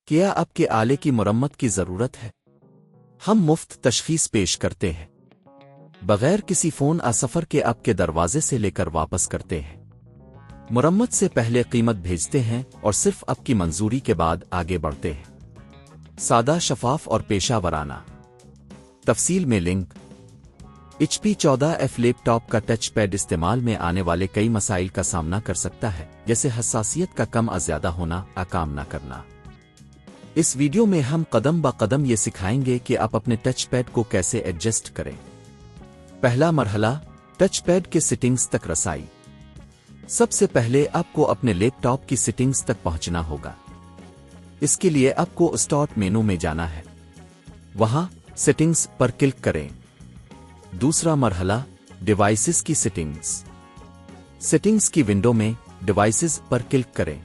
کیا آپ کے آلے کی مرمت کی ضرورت ہے؟ ہم مفت تشخیص پیش کرتے ہیں، بغیر کسی فون سفر کے آپ کے دروازے سے لے کر واپس کرتے ہیں۔ مرمت سے پہلے قیمت بھیجتے ہیں اور صرف آپ کی منظوری کے بعد آگے بڑھتے ہیں۔ سادہ، شفاف اور پیشہ ورانہ۔ تفصیل میں لنک۔ HP14F لیپ ٹاپ کا ٹچ پیڈ استعمال میں آنے والے کئی مسائل کا سامنا کر سکتا ہے، جیسے حساسیت کا کم زیادہ ہونا، کام نہ کرنا۔ اس ویڈیو میں ہم قدم با قدم یہ سکھائیں گے کہ آپ اپنے ٹچ پیڈ کو کیسے ایڈجسٹ کریں۔ پہلا مرحلہ، ٹچ پیڈ کے سیٹنگز تک رسائی۔ سب سے پہلے آپ کو اپنے لیپ ٹاپ کی سیٹنگز تک پہنچنا ہوگا۔ اس کے لیے آپ کو اسٹارٹ مینو میں جانا ہے، وہاں سیٹنگز پر کلک کریں۔ دوسرا مرحلہ، ڈیوائسز کی سیٹنگز۔ سیٹنگز کی ونڈو میں ڈیوائسز پر کلک کریں۔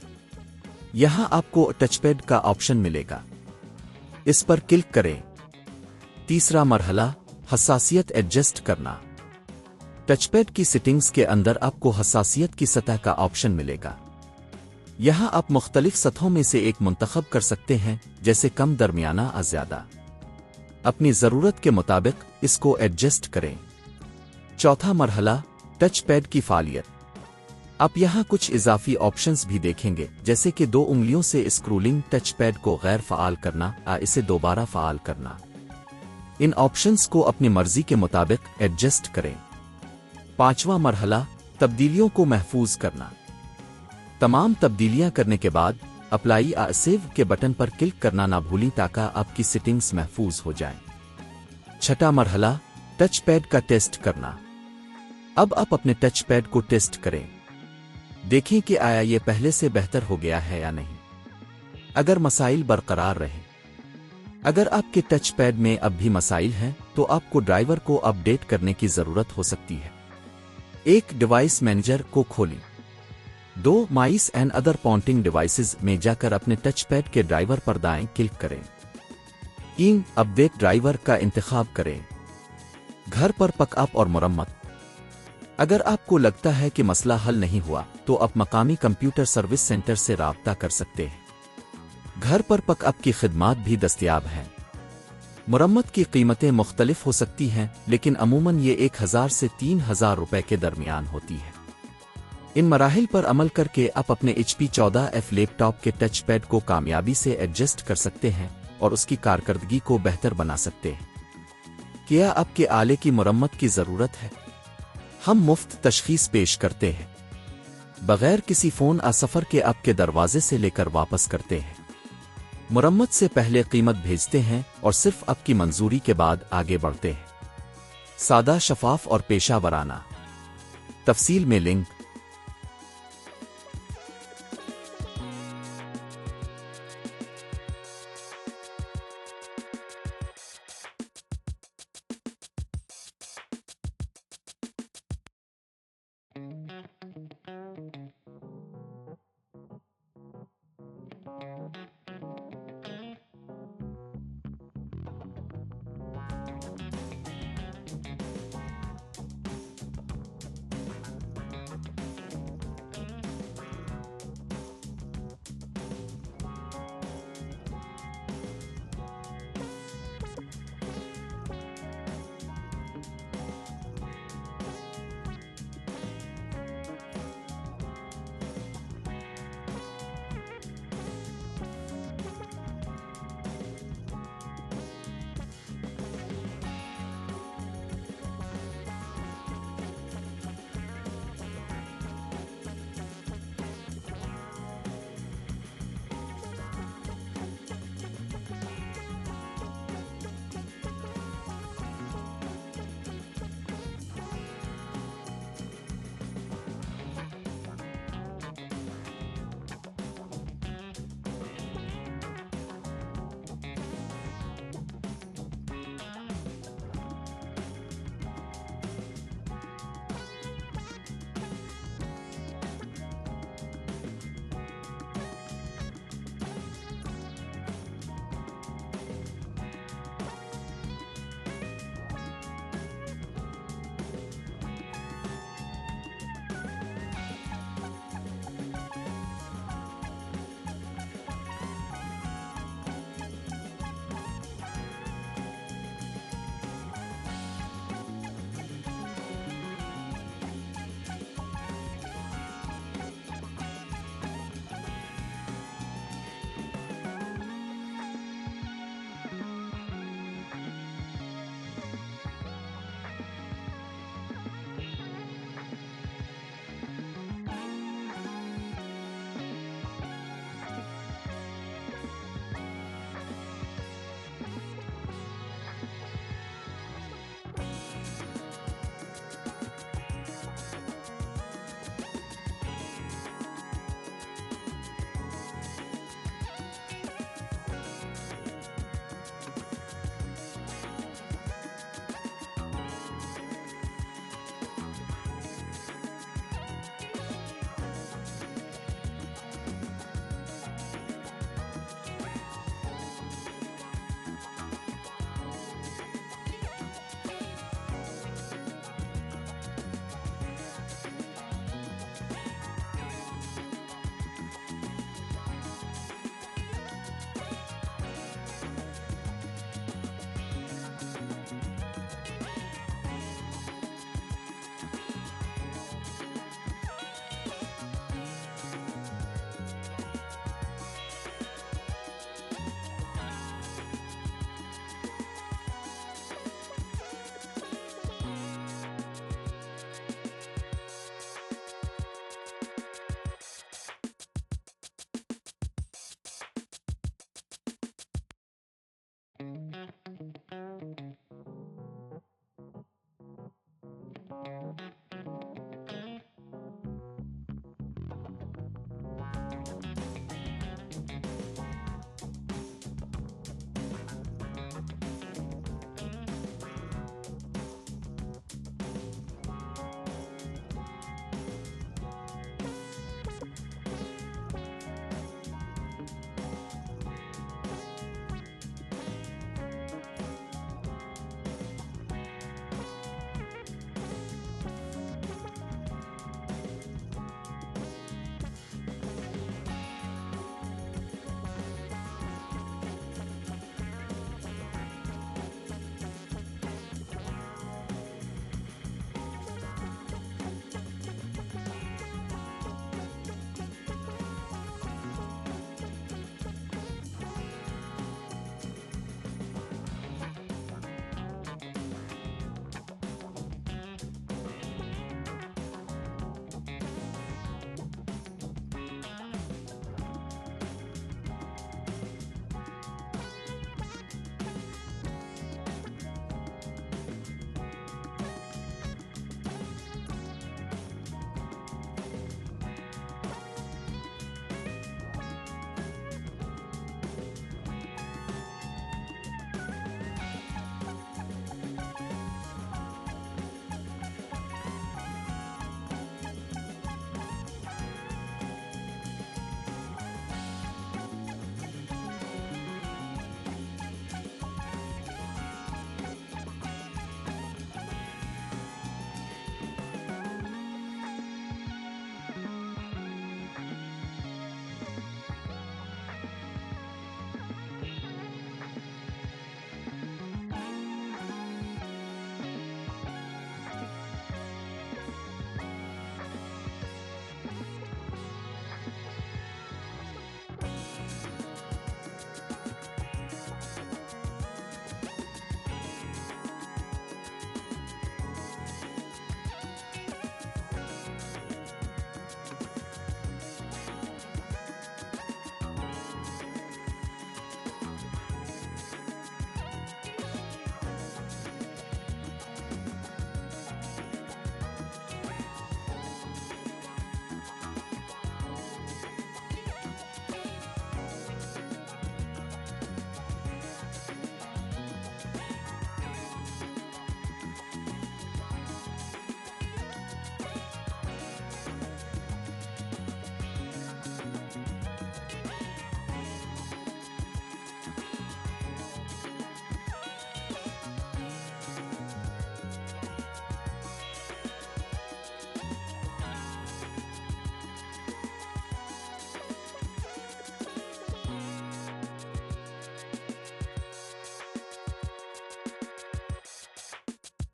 یہاں آپ کو ٹچ پیڈ کا آپشن ملے گا، اس پر کلک کریں۔ تیسرا مرحلہ، حساسیت ایڈجسٹ کرنا۔ ٹچ پیڈ کی سیٹنگز کے اندر آپ کو حساسیت کی سطح کا آپشن ملے گا۔ یہاں آپ مختلف سطحوں میں سے ایک منتخب کر سکتے ہیں، جیسے کم، درمیانہ، زیادہ۔ اپنی ضرورت کے مطابق اس کو ایڈجسٹ کریں۔ چوتھا مرحلہ، ٹچ پیڈ کی فعالیت۔ آپ یہاں کچھ اضافی آپشنز بھی دیکھیں گے، جیسے کہ 2 انگلیوں سے اسکرولنگ، ٹچ پیڈ کو غیر فعال کرنا، اسے دوبارہ فعال کرنا۔ ان آپشنز کو اپنی مرضی کے مطابق ایڈجسٹ کریں۔ پانچواں مرحلہ، تبدیلیوں کو محفوظ کرنا۔ تمام تبدیلیاں کرنے کے بعد اپلائی سیو کے بٹن پر کلک کرنا نہ بھولیں تاکہ آپ کی سیٹنگز محفوظ ہو جائیں۔ چھٹا مرحلہ، ٹچ پیڈ کا ٹیسٹ کرنا۔ اب آپ اپنے ٹچ پیڈ کو ٹیسٹ کریں، دیکھیں کہ آیا یہ پہلے سے بہتر ہو گیا ہے یا نہیں۔ اگر مسائل برقرار رہیں، اگر آپ کے ٹچ پیڈ میں اب بھی مسائل ہیں تو آپ کو ڈرائیور کو اپ ڈیٹ کرنے کی ضرورت ہو سکتی ہے۔ ایک، ڈیوائس مینیجر کو کھولیں۔ 2، mice and other Ponting devices میں جا کر اپنے ٹچ پیڈ کے ڈرائیور پر دائیں کلک کریں۔ 3، اپ ڈیٹ ڈرائیور کا انتخاب کریں۔ گھر پر پک اپ اور مرمت۔ اگر آپ کو لگتا ہے کہ مسئلہ حل نہیں ہوا تو آپ مقامی کمپیوٹر سروس سینٹر سے رابطہ کر سکتے ہیں۔ گھر پر پک اپ کی خدمات بھی دستیاب ہیں۔ مرمت کی قیمتیں مختلف ہو سکتی ہیں، لیکن عموماً یہ 1000 سے 3000 روپے کے درمیان ہوتی ہے۔ ان مراحل پر عمل کر کے آپ اپنے HP14F لیپ ٹاپ کے ٹچ پیڈ کو کامیابی سے ایڈجسٹ کر سکتے ہیں اور اس کی کارکردگی کو بہتر بنا سکتے ہیں۔ کیا آپ کے آلے کی مرمت کی ضرورت ہے؟ ہم مفت تشخیص پیش کرتے ہیں، بغیر کسی فون سفر کے آپ کے دروازے سے لے کر واپس کرتے ہیں۔ مرمت سے پہلے قیمت بھیجتے ہیں اور صرف آپ کی منظوری کے بعد آگے بڑھتے ہیں۔ سادہ، شفاف اور پیشہ ورانہ۔ تفصیل میں لنک۔ Thank you.